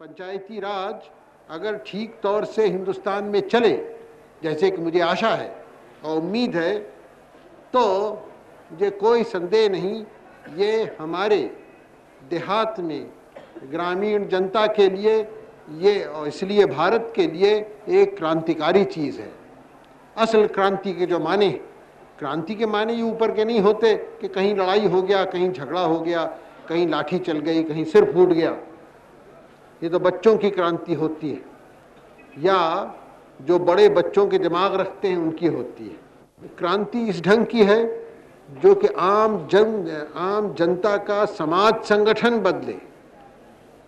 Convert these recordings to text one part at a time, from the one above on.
पंचायती राज अगर ठीक तौर से हिंदुस्तान में चले, जैसे कि मुझे आशा है और उम्मीद है, तो ये कोई संदेह नहीं, ये हमारे देहात में ग्रामीण जनता के लिए ये और इसलिए भारत के लिए एक क्रांतिकारी चीज़ है। असल क्रांति के जो माने, क्रांति के माने ये ऊपर के नहीं होते कि कहीं लड़ाई हो गया, कहीं झगड़ा हो गया, कहीं लाठी चल गई, कहीं सिर फूट गया। ये तो बच्चों की क्रांति होती है, या जो बड़े बच्चों के दिमाग रखते हैं उनकी होती है। क्रांति इस ढंग की है जो कि आम जनता का समाज संगठन बदले,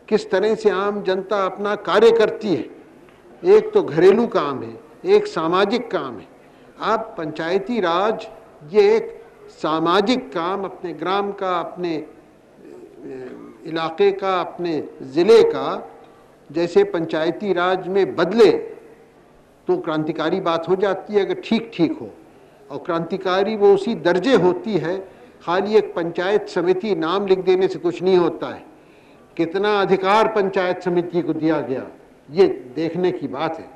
किस तरह से आम जनता अपना कार्य करती है। एक तो घरेलू काम है, एक सामाजिक काम है। आप पंचायती राज ये एक सामाजिक काम अपने ग्राम का, अपने इलाके का, अपने ज़िले का जैसे पंचायती राज में बदले तो क्रांतिकारी बात हो जाती है अगर ठीक ठीक हो। और क्रांतिकारी वो उसी दर्जे होती है, खाली एक पंचायत समिति नाम लिख देने से कुछ नहीं होता है। कितना अधिकार पंचायत समिति को दिया गया ये देखने की बात है।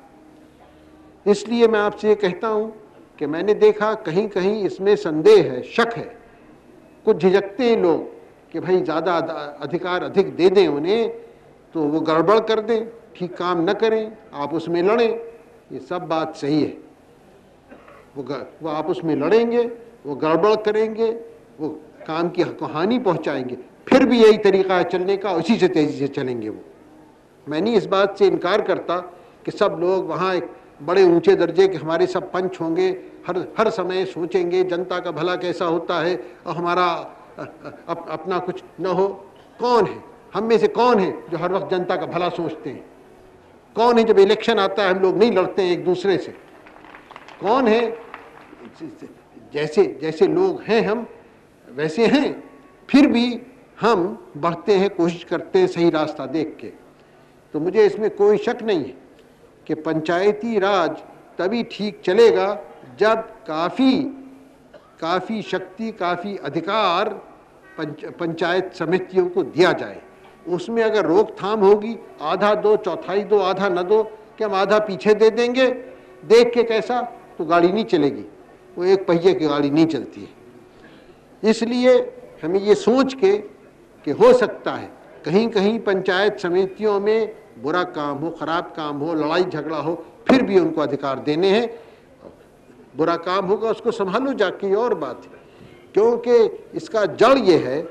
इसलिए मैं आपसे ये कहता हूँ कि मैंने देखा कहीं कहीं इसमें संदेह है, शक है, कुछ झिझकते हैं लोग कि भाई ज़्यादा अधिकार अधिक दे दें उन्हें तो वो गड़बड़ कर दें, ठीक काम न करें, आप उसमें लड़ें। ये सब बात सही है। वो आप उसमें लड़ेंगे, वो गड़बड़ करेंगे, वो काम की हानि पहुंचाएंगे, फिर भी यही तरीका है चलने का, उसी से तेज़ी से चलेंगे वो। मैं नहीं इस बात से इनकार करता कि सब लोग वहाँ एक बड़े ऊंचे दर्जे के हमारे सब पंच होंगे, हर समय सोचेंगे जनता का भला कैसा होता है और हमारा अपना कुछ न हो। कौन है हम में से, कौन है जो हर वक्त जनता का भला सोचते हैं? कौन है जब इलेक्शन आता है हम लोग नहीं लड़ते हैं एक दूसरे से? कौन है? जैसे जैसे लोग हैं हम वैसे हैं, फिर भी हम बढ़ते हैं, कोशिश करते हैं सही रास्ता देख के। तो मुझे इसमें कोई शक नहीं है कि पंचायती राज तभी ठीक चलेगा जब काफ़ी शक्ति, काफ़ी अधिकार पंचायत समितियों को दिया जाए। उसमें अगर रोकथाम होगी, आधा दो, चौथाई दो, आधा न दो, कि हम आधा पीछे दे देंगे देख के कैसा, तो गाड़ी नहीं चलेगी, वो एक पहिए की गाड़ी नहीं चलती है। इसलिए हमें ये सोच के कि हो सकता है कहीं कहीं पंचायत समितियों में बुरा काम हो, ख़राब काम हो, लड़ाई झगड़ा हो, फिर भी उनको अधिकार देने हैं। बुरा काम होगा उसको संभालो जाके, और बात है। क्योंकि इसका जड़ ये है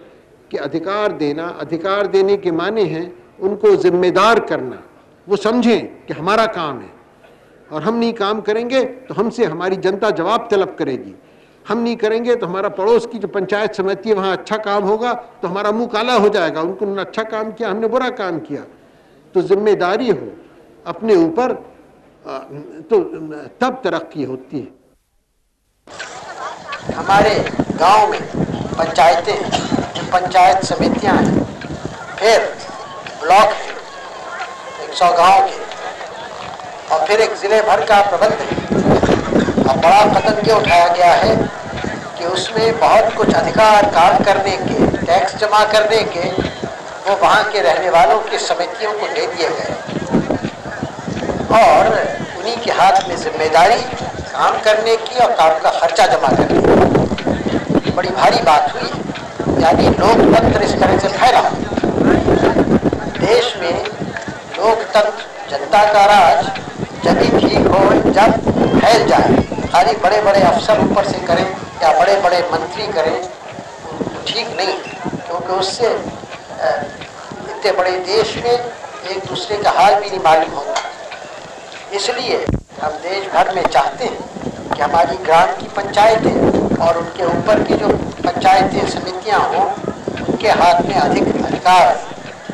कि अधिकार देना, अधिकार देने के माने हैं उनको जिम्मेदार करना। वो समझें कि हमारा काम है और हम नहीं काम करेंगे तो हमसे हमारी जनता जवाब तलब करेगी। हम नहीं करेंगे तो हमारा पड़ोस की जो पंचायत समिति है वहाँ अच्छा काम होगा तो हमारा मुंह काला हो जाएगा, उन्होंने अच्छा काम किया, हमने बुरा काम किया। तो जिम्मेदारी हो अपने ऊपर तो तब तरक्की होती है। हमारे गांव में पंचायतें, जो पंचायत समितियां हैं, फिर ब्लॉक है 100 गांव के, और फिर एक ज़िले भर का प्रबंध है। और बड़ा कदम ये उठाया गया है कि उसमें बहुत कुछ अधिकार काम करने के, टैक्स जमा करने के, वो वहाँ के रहने वालों की समितियों को दे दिए गए और उन्हीं के हाथ में जिम्मेदारी काम करने की और काम का खर्चा जमा करने की। बड़ी भारी बात हुई, यानी लोकतंत्र इस तरह से फैला। देश में लोकतंत्र, जनता का राज जब ही ठीक हो जब फैल जाए। खाली बड़े बड़े अफसर ऊपर से करें या बड़े बड़े मंत्री करें तो ठीक नहीं, क्योंकि उससे इतने बड़े देश में एक दूसरे का हाल भी नहीं मालूम होता। इसलिए हम देश भर में चाहते हैं कि हमारी ग्राम की पंचायतें और उनके ऊपर की जो पंचायतें समितियां हों उनके हाथ में अधिक अधिकार,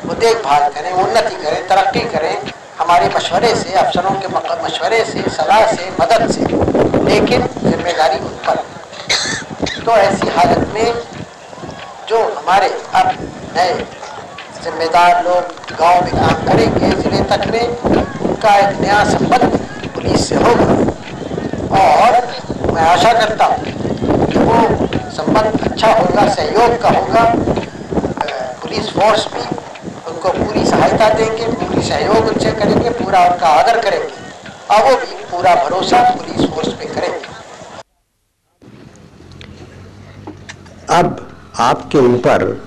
वो देखभाल करें, उन्नति करें, तरक्की करें हमारे मशवरे से, अफसरों के मशवरे से, सलाह से, मदद से, लेकिन जिम्मेदारी उन पर। तो ऐसी हालत में जो हमारे अब नए जिम्मेदार लोग गांव में काम करेंगे, जिले तक में उनका एक नया संबंध पुलिस से होगा और मैं आशा करता हूँ कि वो संबंध अच्छा होगा, सहयोग का होगा। पुलिस फोर्स भी उनको पूरी सहायता देंगे, पूरी सहयोग उनसे करेंगे, पूरा उनका आदर करेंगे और वो भी पूरा भरोसा पुलिस फोर्स पे करेंगे। अब आपके ऊपर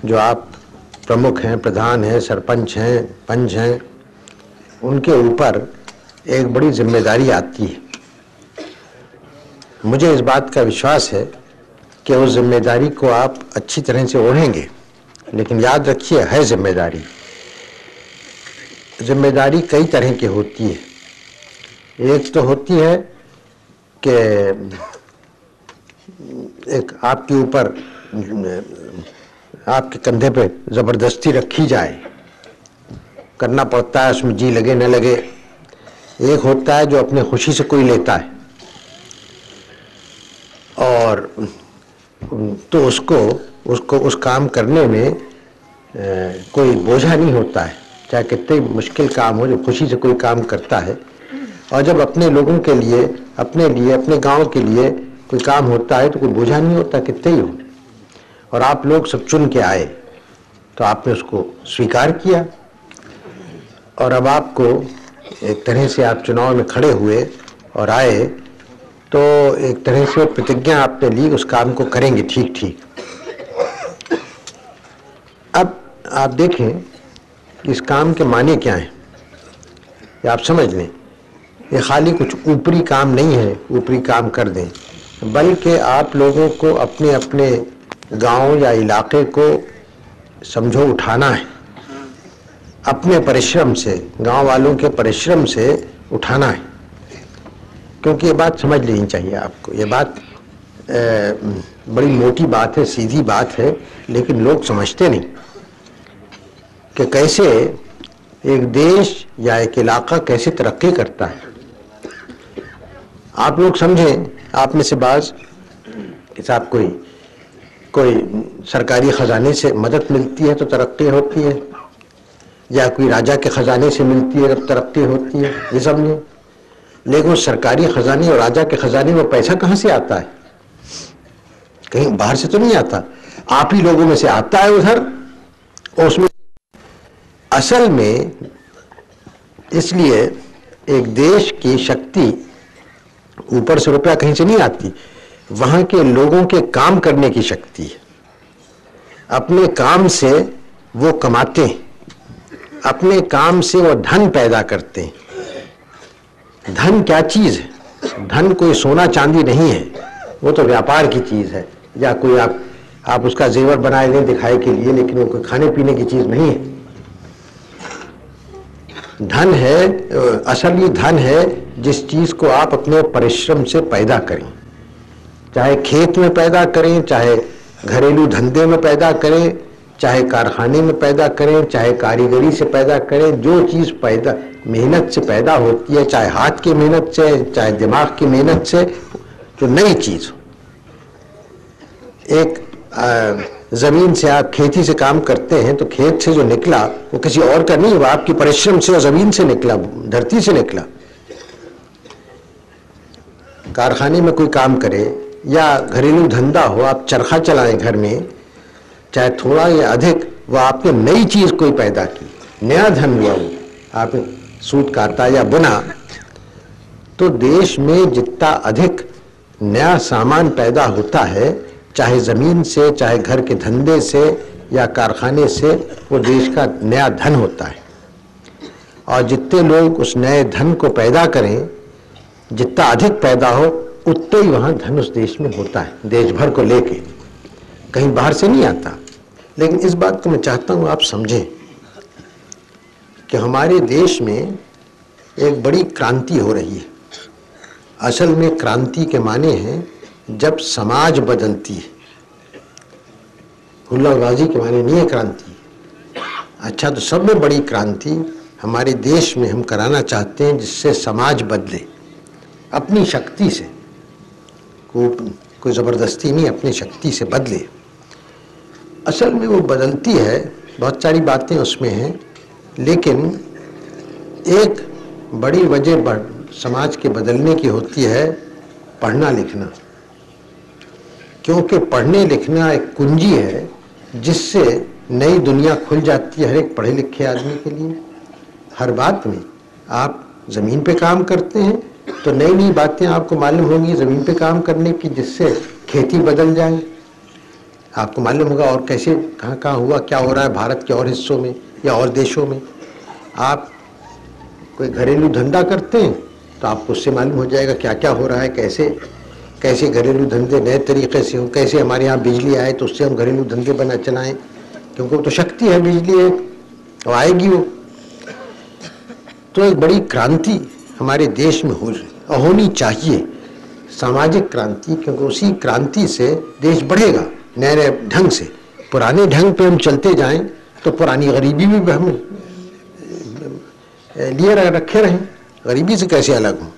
जो आप प्रमुख हैं, प्रधान हैं, सरपंच हैं, पंच हैं, उनके ऊपर एक बड़ी जिम्मेदारी आती है। मुझे इस बात का विश्वास है कि उस जिम्मेदारी को आप अच्छी तरह से ओढ़ेंगे, लेकिन याद रखिए है जिम्मेदारी। जिम्मेदारी कई तरह की होती है। एक तो होती है कि एक आपके ऊपर, आपके कंधे पे जबरदस्ती रखी जाए, करना पड़ता है, उसमें जी लगे न लगे। एक होता है जो अपने खुशी से कोई लेता है और तो उसको उस काम करने में कोई बोझा नहीं होता है, चाहे कितने मुश्किल काम हो, जो खुशी से कोई काम करता है। और जब अपने लोगों के लिए, अपने गांव के लिए कोई काम होता है तो कोई बोझा नहीं होता, कितने ही हो। और आप लोग सब चुन के आए तो आपने उसको स्वीकार किया और अब आपको एक तरह से आप चुनाव में खड़े हुए और आए तो एक तरह से प्रतिज्ञा आपने ली, उस काम को करेंगे ठीक ठीक। अब आप देखें इस काम के माने क्या हैं, ये आप समझ लें। ये खाली कुछ ऊपरी काम नहीं है, ऊपरी काम कर दें, बल्कि आप लोगों को अपने अपने गांव या इलाके को समझो उठाना है, अपने परिश्रम से, गांव वालों के परिश्रम से उठाना है। क्योंकि ये बात समझ लेनी चाहिए आपको, ये बात बड़ी मोटी बात है, सीधी बात है, लेकिन लोग समझते नहीं कि कैसे एक देश या एक इलाका कैसे तरक्की करता है। आप लोग समझें, आप में से बाज कि साहब कोई सरकारी खजाने से मदद मिलती है तो तरक्की होती है, या कोई राजा के खजाने से मिलती है तब तरक्की होती है, ये समझें। लेकिन उस सरकारी खजाने और राजा के खजाने में पैसा कहाँ से आता है? कहीं बाहर से तो नहीं आता, आप ही लोगों में से आता है उधर। और उसमें असल में इसलिए एक देश की शक्ति ऊपर से रुपया कहीं से नहीं आती, वहां के लोगों के काम करने की शक्ति है। अपने काम से वो कमाते हैं, अपने काम से वो धन पैदा करते हैं। धन क्या चीज है? धन कोई सोना चांदी नहीं है, वो तो व्यापार की चीज है, या कोई आप उसका जेवर बनाए लें दिखाए के लिए, लेकिन वो कोई खाने पीने की चीज नहीं है। धन है, असली धन है जिस चीज को आप अपने परिश्रम से पैदा करें, चाहे खेत में पैदा करें, चाहे घरेलू धंधे में पैदा करें, चाहे कारखाने में पैदा करें, चाहे कारीगरी से पैदा करें। जो चीज पैदा मेहनत से पैदा होती है, चाहे हाथ की मेहनत से, चाहे दिमाग की मेहनत से, जो नई चीज हो। एक जमीन से आप खेती से काम करते हैं तो खेत से जो निकला वो किसी और का नहीं, वो आपकी परिश्रम से और जमीन से निकला, धरती से निकला। कारखाने में कोई काम करे या घरेलू धंधा हो, आप चरखा चलाएं घर में, चाहे थोड़ा या अधिक, वो आपने नई चीज कोई पैदा की, नया धन हुआ, वो आपने सूत काटा या बुना। तो देश में जितना अधिक नया सामान पैदा होता है, चाहे जमीन से, चाहे घर के धंधे से या कारखाने से, वो देश का नया धन होता है। और जितने लोग उस नए धन को पैदा करें, जितना अधिक पैदा हो, उतना ही वहां धन उस देश में होता है, देश भर को लेके, कहीं बाहर से नहीं आता। लेकिन इस बात को मैं चाहता हूं आप समझें कि हमारे देश में एक बड़ी क्रांति हो रही है। असल में क्रांति के माने हैं जब समाज बदलती है, हुल्लाबाजी के माने नहीं है क्रांति। अच्छा, तो सब में बड़ी क्रांति हमारे देश में हम कराना चाहते हैं, जिससे समाज बदले अपनी शक्ति से, कोई जबरदस्ती नहीं, अपनी शक्ति से बदले। असल में वो बदलती है, बहुत सारी बातें उसमें हैं, लेकिन एक बड़ी वजह समाज के बदलने की होती है पढ़ना लिखना। क्योंकि पढ़ने लिखना एक कुंजी है जिससे नई दुनिया खुल जाती है हर एक पढ़े लिखे आदमी के लिए। हर बात में आप ज़मीन पे काम करते हैं तो नई नई बातें आपको मालूम होंगी ज़मीन पे काम करने की, जिससे खेती बदल जाए। आपको मालूम होगा और कैसे कहाँ कहाँ हुआ, क्या हो रहा है भारत के और हिस्सों में या और देशों में। आप कोई घरेलू धंधा करते हैं तो आपको उससे मालूम हो जाएगा क्या क्या हो रहा है, कैसे कैसे घरेलू धंधे नए तरीके से हो, कैसे हमारे यहाँ बिजली आए तो उससे हम घरेलू धंधे बना चलाएं, क्योंकि वो तो शक्ति है, बिजली है तो आएगी वो। तो एक बड़ी क्रांति हमारे देश में होनी चाहिए, सामाजिक क्रांति, क्योंकि उसी क्रांति से देश बढ़ेगा नए नए ढंग से। पुराने ढंग पे हम चलते जाएं तो पुरानी गरीबी भी हम लिए रखे रहें, गरीबी से कैसे अलग हों।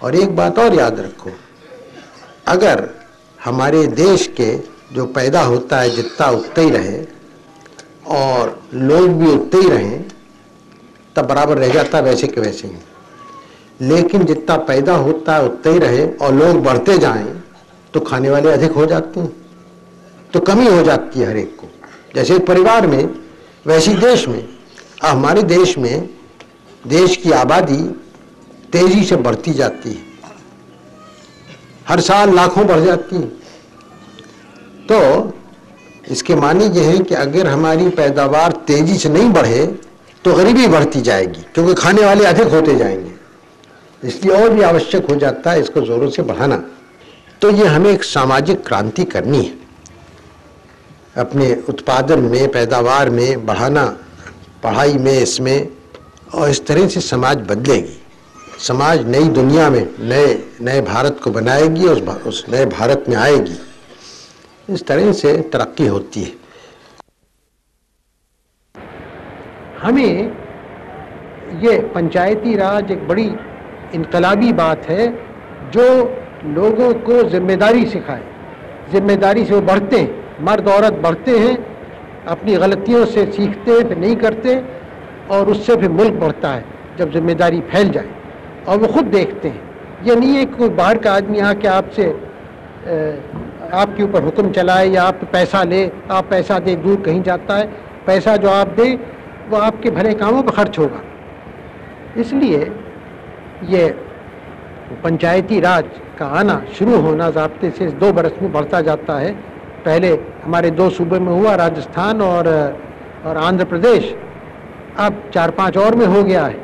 और एक बात और याद रखो, अगर हमारे देश के जो पैदा होता है जितना उतना ही रहे और लोग भी उतने ही रहें तब बराबर रह जाता है वैसे के वैसे ही। लेकिन जितना पैदा होता है उतना ही रहे और लोग बढ़ते जाएं तो खाने वाले अधिक हो जाते हैं, तो कमी हो जाती है हर एक को। जैसे एक परिवार में वैसे ही देश में, हमारे देश में देश की आबादी तेजी से बढ़ती जाती है, हर साल लाखों बढ़ जाती है। तो इसके माने ये है कि अगर हमारी पैदावार तेजी से नहीं बढ़े तो गरीबी बढ़ती जाएगी, क्योंकि खाने वाले अधिक होते जाएंगे। इसलिए और भी आवश्यक हो जाता है इसको जोरों से बढ़ाना। तो ये हमें एक सामाजिक क्रांति करनी है, अपने उत्पादन में, पैदावार में बढ़ाना, पढ़ाई में, इसमें, और इस तरह से समाज बदलेगी। समाज नई दुनिया में नए भारत को बनाएगी और उस नए भारत में आएगी। इस तरह से तरक्की होती है। हमें ये पंचायती राज एक बड़ी इनकलाबी बात है जो लोगों को जिम्मेदारी सिखाए। जिम्मेदारी से वो बढ़ते हैं, मर्द औरत बढ़ते हैं, अपनी गलतियों से सीखते हैं, फिर नहीं करते, और उससे फिर मुल्क बढ़ता है जब जिम्मेदारी फैल जाए और वो खुद देखते हैं। ये नहीं है कि कोई बाहर का आदमी आके आपसे आपके ऊपर हुक्म चलाए या आप पैसा ले, आप पैसा दे, दूर कहीं जाता है। पैसा जो आप दे वो आपके भले कामों पर खर्च होगा। इसलिए ये पंचायती राज का आना, शुरू होना ज़ाब्ते से 2 बरस में बढ़ता जाता है। पहले हमारे 2 सूबे में हुआ, राजस्थान और आंध्र प्रदेश, अब 4-5 और में हो गया है,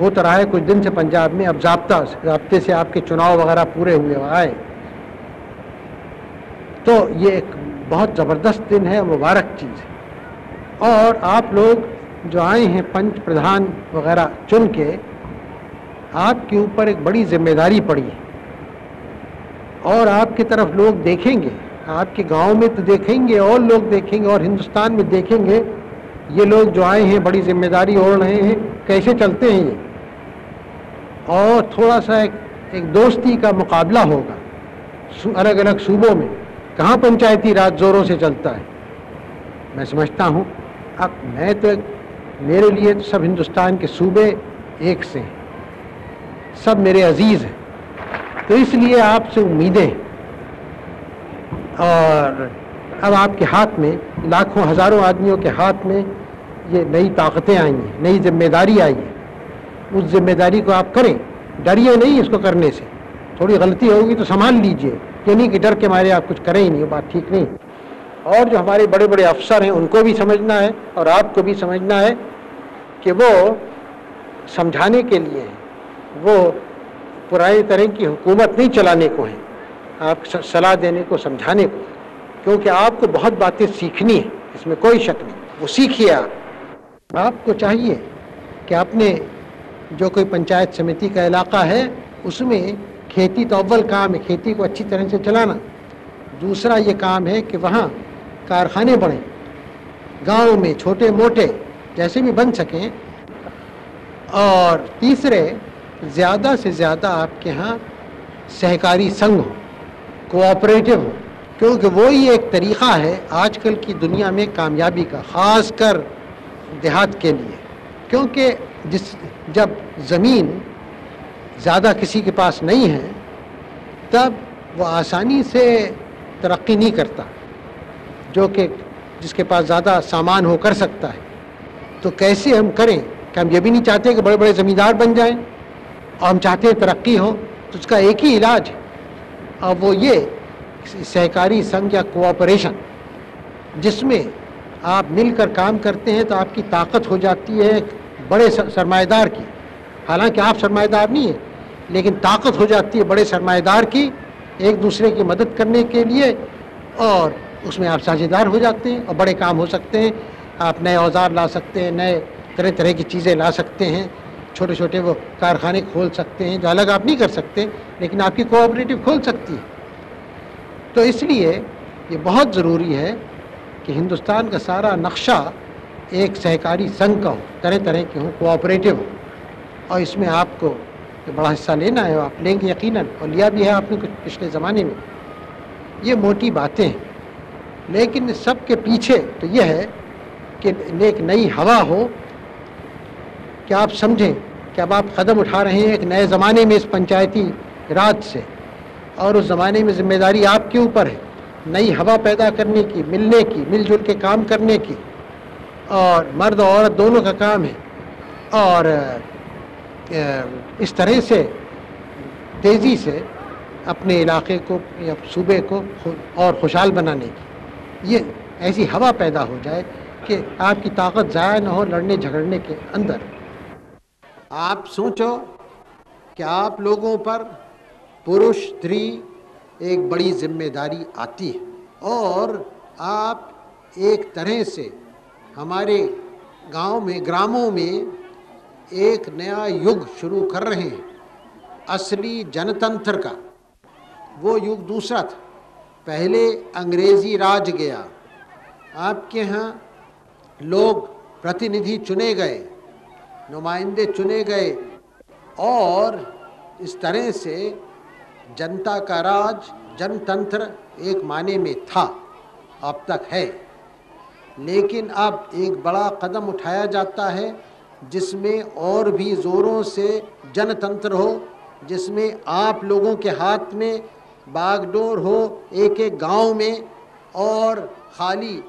हो तो रहा है कुछ दिन से पंजाब में। अब ज़ाब्ते से आपके चुनाव वगैरह पूरे हुए आए, तो ये एक बहुत ज़बरदस्त दिन है, मुबारक चीज़ है। और आप लोग जो आए हैं पंच प्रधान वगैरह चुन के, आपके ऊपर एक बड़ी जिम्मेदारी पड़ी है और आपकी तरफ लोग देखेंगे, आपके गांव में तो देखेंगे और लोग देखेंगे और हिंदुस्तान में देखेंगे ये लोग जो आए हैं बड़ी जिम्मेदारी ओढ़ रहे हैं, कैसे चलते हैं ये। और थोड़ा सा एक दोस्ती का मुकाबला होगा अलग अलग सूबों में, कहाँ पंचायती राज जोरों से चलता है। मैं समझता हूँ अब मेरे लिए तो सब हिंदुस्तान के सूबे एक से हैं, सब मेरे अजीज़ हैं, तो इसलिए आपसे उम्मीदें। और अब आपके हाथ में, लाखों हज़ारों आदमियों के हाथ में ये नई ताकतें आई हैं, नई जिम्मेदारी आई है। उस जिम्मेदारी को आप करें, डरिए नहीं इसको करने से। थोड़ी गलती होगी तो संभाल लीजिए, ये नहीं कि डर के मारे आप कुछ करें ही नहीं, वो बात ठीक नहीं। और जो हमारे बड़े बड़े अफसर हैं उनको भी समझना है और आपको भी समझना है कि वो समझाने के लिए हैं, वो पुरानी तरह की हुकूमत नहीं चलाने को है, आप सलाह देने को, समझाने को, क्योंकि आपको बहुत बातें सीखनी है, इसमें कोई शक नहीं। वो सीखिए आपको चाहिए कि आपने जो कोई पंचायत समिति का इलाका है उसमें खेती तो अव्वल काम है, खेती को अच्छी तरह से चलाना। दूसरा ये काम है कि वहाँ कारखाने बढ़ें, गांव में छोटे मोटे जैसे भी बन सकें। और तीसरे, ज़्यादा से ज़्यादा आपके यहाँ सहकारी संघ हो, कोऑपरेटिव हो, क्योंकि वो ही एक तरीक़ा है आजकल की दुनिया में कामयाबी का, ख़ास कर देहात के लिए। क्योंकि जब ज़मीन ज़्यादा किसी के पास नहीं है तब वो आसानी से तरक्की नहीं करता, जो कि जिसके पास ज़्यादा सामान हो कर सकता है। तो कैसे हम करें कि हम ये भी नहीं चाहते कि बड़े बड़े ज़मींदार बन जाएं, और हम चाहते हैं तरक्की हो। तो उसका एक ही इलाज है, और वो ये सहकारी संघ या कोऑपरेशन, जिसमें आप मिलकर काम करते हैं तो आपकी ताकत हो जाती है एक बड़े सरमाएदार की। हालांकि आप सरमाएदार नहीं हैं, लेकिन ताकत हो जाती है बड़े सरमाएदार की, एक दूसरे की मदद करने के लिए, और उसमें आप साझेदार हो जाते हैं और बड़े काम हो सकते हैं। आप नए औजार ला सकते हैं, नए तरह तरह की चीज़ें ला सकते हैं, छोटे छोटे वो कारखाने खोल सकते हैं जो अलग आप नहीं कर सकते, लेकिन आपकी कोऑपरेटिव खोल सकती है। तो इसलिए ये बहुत ज़रूरी है कि हिंदुस्तान का सारा नक्शा एक सहकारी संघ का हो, तरह तरह के हों, कोऑपरेटिव हो, और इसमें आपको बड़ा हिस्सा लेना है, आप लेंगे यकीनन, और लिया भी है आपने कुछ पिछले ज़माने में। ये मोटी बातें हैं, लेकिन सब के पीछे तो ये है कि एक नई हवा हो, कि आप समझें कि अब आप कदम उठा रहे हैं एक नए ज़माने में इस पंचायती राज से, और उस ज़माने में जिम्मेदारी आपके ऊपर है नई हवा पैदा करने की, मिलने की, मिलजुल के काम करने की, और मर्द और औरत दोनों का काम है, और इस तरह से तेज़ी से अपने इलाके को या सूबे को और खुशहाल बनाने की ये ऐसी हवा पैदा हो जाए कि आपकी ताकत ज़ाया न हो लड़ने झगड़ने के अंदर। आप सोचो कि आप लोगों पर पुरुष स्त्री एक बड़ी जिम्मेदारी आती है, और आप एक तरह से हमारे गांव में, ग्रामों में एक नया युग शुरू कर रहे हैं, असली जनतंत्र का। वो युग दूसरा था, पहले अंग्रेज़ी राज गया, आपके यहाँ लोग प्रतिनिधि चुने गए, नुमाइंदे चुने गए, और इस तरह से जनता का राज, जनतंत्र एक माने में था, अब तक है। लेकिन अब एक बड़ा कदम उठाया जाता है जिसमें और भी ज़ोरों से जनतंत्र हो, जिसमें आप लोगों के हाथ में बागडोर हो एक एक गांव में, और खाली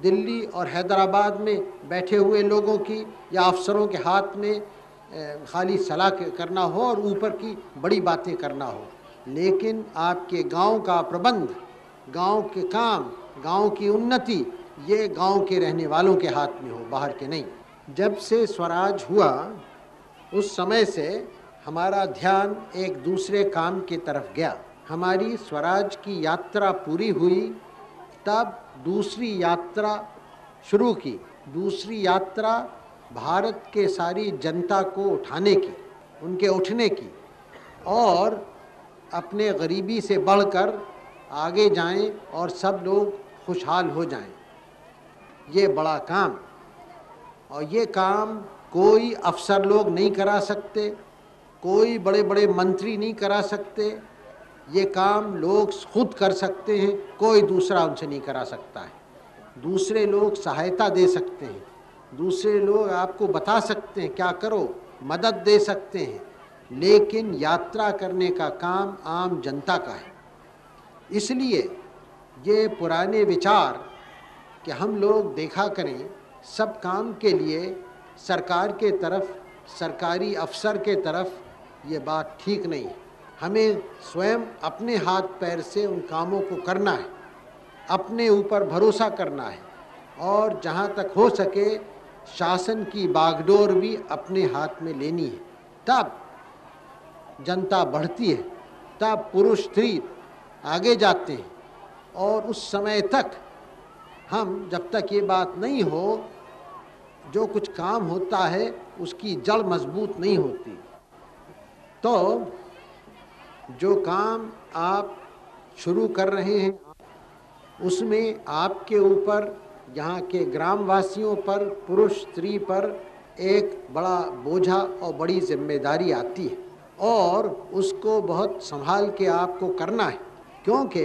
दिल्ली और हैदराबाद में बैठे हुए लोगों की या अफसरों के हाथ में खाली सलाह करना हो और ऊपर की बड़ी बातें करना हो। लेकिन आपके गांव का प्रबंध, गांव के काम, गांव की उन्नति, ये गांव के रहने वालों के हाथ में हो, बाहर के नहीं। जब से स्वराज हुआ उस समय से हमारा ध्यान एक दूसरे काम की तरफ गया। हमारी स्वराज की यात्रा पूरी हुई, तब दूसरी यात्रा शुरू की। दूसरी यात्रा भारत के सारी जनता को उठाने की, उनके उठने की, और अपने गरीबी से बढ़कर आगे जाएं और सब लोग खुशहाल हो जाएं। ये बड़ा काम, और ये काम कोई अफसर लोग नहीं करा सकते, कोई बड़े बड़े मंत्री नहीं करा सकते। ये काम लोग खुद कर सकते हैं, कोई दूसरा उनसे नहीं करा सकता है। दूसरे लोग सहायता दे सकते हैं, दूसरे लोग आपको बता सकते हैं क्या करो, मदद दे सकते हैं, लेकिन यात्रा करने का काम आम जनता का है। इसलिए ये पुराने विचार कि हम लोग देखा करें सब काम के लिए सरकार के तरफ, सरकारी अफसर के तरफ, ये बात ठीक नहीं है। हमें स्वयं अपने हाथ पैर से उन कामों को करना है, अपने ऊपर भरोसा करना है, और जहाँ तक हो सके शासन की बागडोर भी अपने हाथ में लेनी है। तब जनता बढ़ती है, तब पुरुष स्त्री आगे जाते हैं, और उस समय तक हम, जब तक ये बात नहीं हो, जो कुछ काम होता है उसकी जड़ मजबूत नहीं होती। तो जो काम आप शुरू कर रहे हैं उसमें आपके ऊपर, यहाँ के ग्रामवासियों पर, पुरुष स्त्री पर एक बड़ा बोझा और बड़ी जिम्मेदारी आती है, और उसको बहुत संभाल के आपको करना है, क्योंकि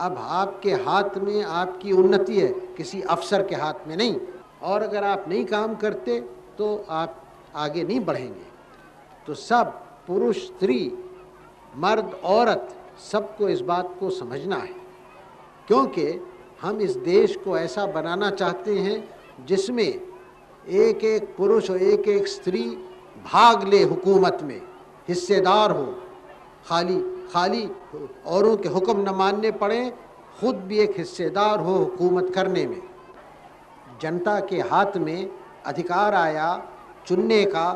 अब आपके हाथ में आपकी उन्नति है, किसी अफसर के हाथ में नहीं। और अगर आप नहीं काम करते तो आप आगे नहीं बढ़ेंगे। तो सब पुरुष स्त्री, मर्द औरत, सबको इस बात को समझना है, क्योंकि हम इस देश को ऐसा बनाना चाहते हैं जिसमें एक एक पुरुष और एक एक स्त्री भाग ले हुकूमत में, हिस्सेदार हो, खाली खाली औरों के हुक्म न मानने पड़े, खुद भी एक हिस्सेदार हो हुकूमत करने में। जनता के हाथ में अधिकार आया चुनने का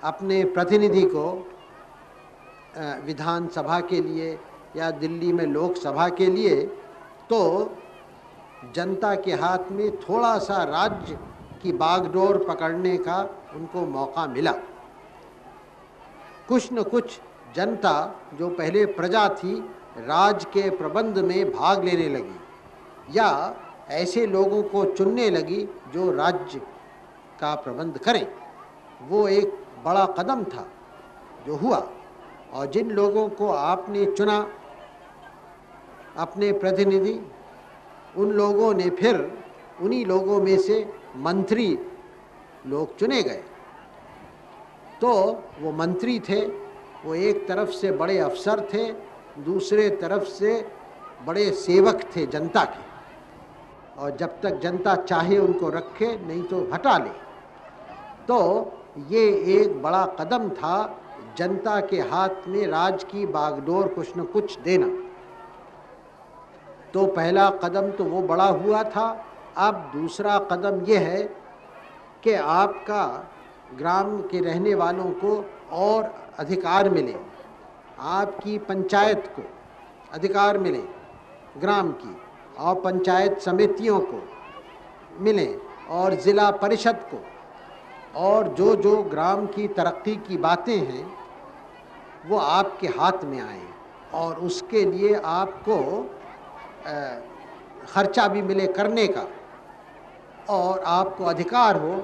अपने प्रतिनिधि को, विधानसभा के लिए या दिल्ली में लोकसभा के लिए, तो जनता के हाथ में थोड़ा सा राज्य की बागडोर पकड़ने का उनको मौका मिला। कुछ न कुछ जनता जो पहले प्रजा थी राज के प्रबंध में भाग लेने लगी या ऐसे लोगों को चुनने लगी जो राज्य का प्रबंध करें। वो एक बड़ा कदम था जो हुआ, और जिन लोगों को आपने चुना अपने प्रतिनिधि, उन लोगों ने फिर उन्हीं लोगों में से मंत्री लोग चुने गए। तो वो मंत्री थे, वो एक तरफ से बड़े अफसर थे, दूसरे तरफ से बड़े सेवक थे जनता के, और जब तक जनता चाहे उनको रखे, नहीं तो हटा ले। तो ये एक बड़ा कदम था जनता के हाथ में राज की बागडोर कुछ न कुछ देना। तो पहला कदम तो वो बड़ा हुआ था। अब दूसरा कदम ये है कि आपका ग्राम के रहने वालों को और अधिकार मिले, आपकी पंचायत को अधिकार मिले ग्राम की, और पंचायत समितियों को मिले, और ज़िला परिषद को, और जो जो ग्राम की तरक्की की बातें हैं वो आपके हाथ में आए, और उसके लिए आपको खर्चा भी मिले करने का, और आपको अधिकार हो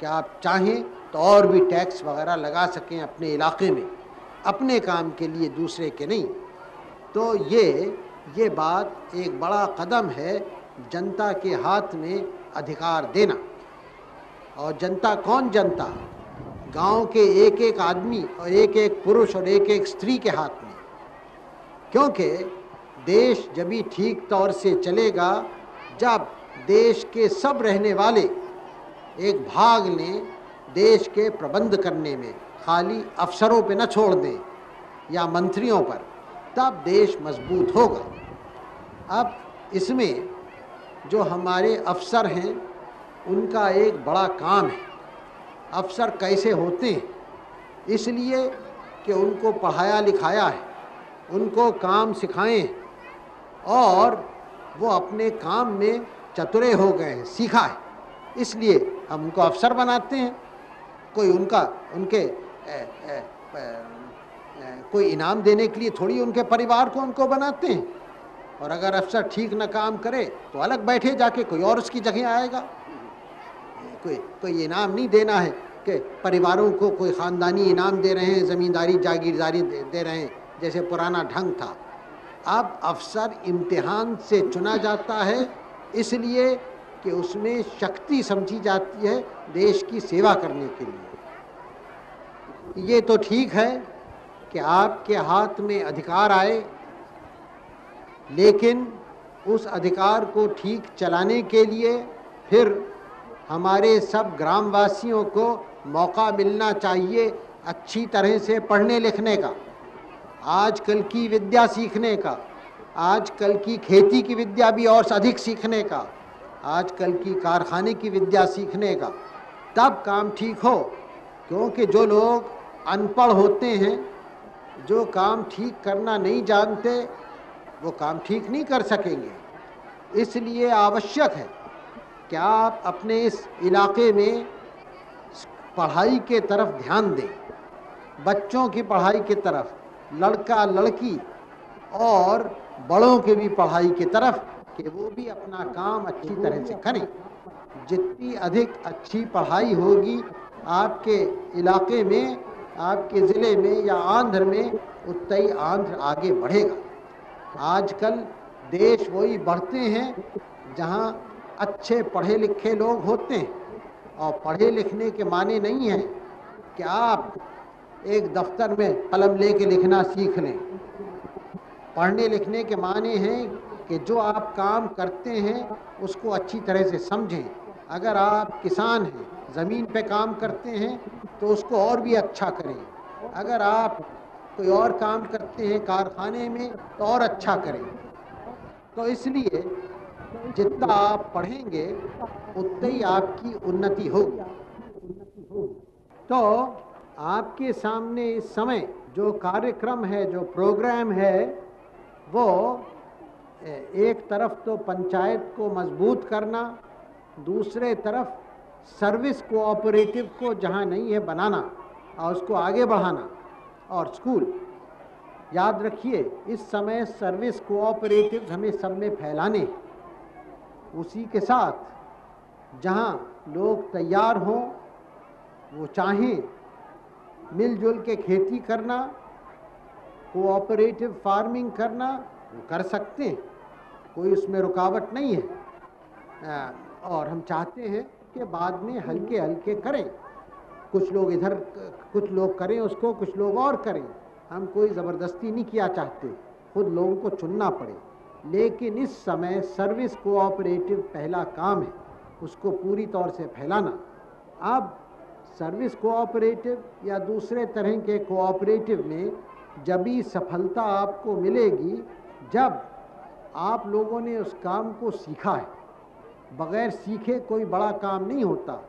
कि आप चाहें तो और भी टैक्स वगैरह लगा सकें अपने इलाके में, अपने काम के लिए, दूसरे के नहीं। तो ये बात एक बड़ा कदम है, जनता के हाथ में अधिकार देना। और जनता कौन जनता? गांव के एक एक आदमी और एक एक पुरुष और एक एक स्त्री के हाथ में। क्योंकि देश जब भी ठीक तौर से चलेगा जब देश के सब रहने वाले एक भाग लें देश के प्रबंध करने में, खाली अफसरों पे न छोड़ दें या मंत्रियों पर, तब देश मजबूत होगा। अब इसमें जो हमारे अफसर हैं उनका एक बड़ा काम है। अफसर कैसे होते हैं? इसलिए कि उनको पढ़ाया लिखाया है, उनको काम सिखाएं, और वो अपने काम में चतुरे हो गए हैं, सीखा है, इसलिए हम उनको अफसर बनाते हैं। कोई कोई इनाम देने के लिए थोड़ी उनके परिवार को उनको बनाते हैं। और अगर अफसर ठीक न काम करे तो अलग बैठे जाके कोई और उसकी जगह आएगा। कोई इनाम नहीं देना है कि परिवारों को कोई ख़ानदानी इनाम दे रहे हैं, ज़मींदारी जागीरदारी दे रहे हैं, जैसे पुराना ढंग था। अब अफसर इम्तिहान से चुना जाता है, इसलिए कि उसमें शक्ति समझी जाती है देश की सेवा करने के लिए। ये तो ठीक है कि आपके हाथ में अधिकार आए, लेकिन उस अधिकार को ठीक चलाने के लिए फिर हमारे सब ग्रामवासियों को मौका मिलना चाहिए अच्छी तरह से पढ़ने लिखने का, आजकल की विद्या सीखने का, आजकल की खेती की विद्या भी और अधिक सीखने का, आजकल की कारखाने की विद्या सीखने का, तब काम ठीक हो। क्योंकि जो लोग अनपढ़ होते हैं, जो काम ठीक करना नहीं जानते, वो काम ठीक नहीं कर सकेंगे। इसलिए आवश्यक है कि आप अपने इस इलाके में पढ़ाई के तरफ ध्यान दें, बच्चों की पढ़ाई की तरफ, लड़का लड़की और बड़ों के भी पढ़ाई की तरफ, कि वो भी अपना काम अच्छी तरह से करें। जितनी अधिक अच्छी पढ़ाई होगी आपके इलाके में, आपके ज़िले में या आंध्र में, उतना ही आंध्र आगे बढ़ेगा। आजकल देश वही बढ़ते हैं जहाँ अच्छे पढ़े लिखे लोग होते हैं। और पढ़े लिखने के माने नहीं है कि आप एक दफ्तर में कलम लेके लिखना सीख लें। पढ़ने लिखने के माने हैं कि जो आप काम करते हैं उसको अच्छी तरह से समझें। अगर आप किसान हैं ज़मीन पे काम करते हैं तो उसको और भी अच्छा करें। अगर आप कोई और काम करते हैं कारखाने में तो और अच्छा करें। तो इसलिए जितना आप पढ़ेंगे उतनी ही आपकी उन्नति होगी। तो आपके सामने इस समय जो कार्यक्रम है, जो प्रोग्राम है, वो एक तरफ तो पंचायत को मजबूत करना, दूसरे तरफ सर्विस कोऑपरेटिव को जहाँ नहीं है बनाना और उसको आगे बढ़ाना। और स्कूल, याद रखिए इस समय सर्विस कोऑपरेटिव हमें सब में फैलाने, उसी के साथ जहाँ लोग तैयार हों, वो चाहें मिलजुल के खेती करना, कोऑपरेटिव फार्मिंग करना, वो कर सकते हैं, कोई उसमें रुकावट नहीं है। और हम चाहते हैं कि बाद में हल्के हल्के करें, कुछ लोग इधर कुछ लोग करें उसको, कुछ लोग और करें। हम कोई ज़बरदस्ती नहीं किया चाहते, खुद लोगों को चुनना पड़े। लेकिन इस समय सर्विस कोऑपरेटिव पहला काम है, उसको पूरी तौर से फैलाना। अब सर्विस कोऑपरेटिव या दूसरे तरह के कोऑपरेटिव में जब ही सफलता आपको मिलेगी जब आप लोगों ने उस काम को सीखा है। बगैर सीखे कोई बड़ा काम नहीं होता।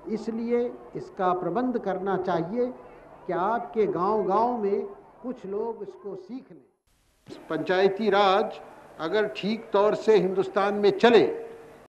इसलिए इसका प्रबंध करना चाहिए कि आपके गांव-गांव में कुछ लोग इसको सीख लें। पंचायती राज अगर ठीक तौर से हिंदुस्तान में चले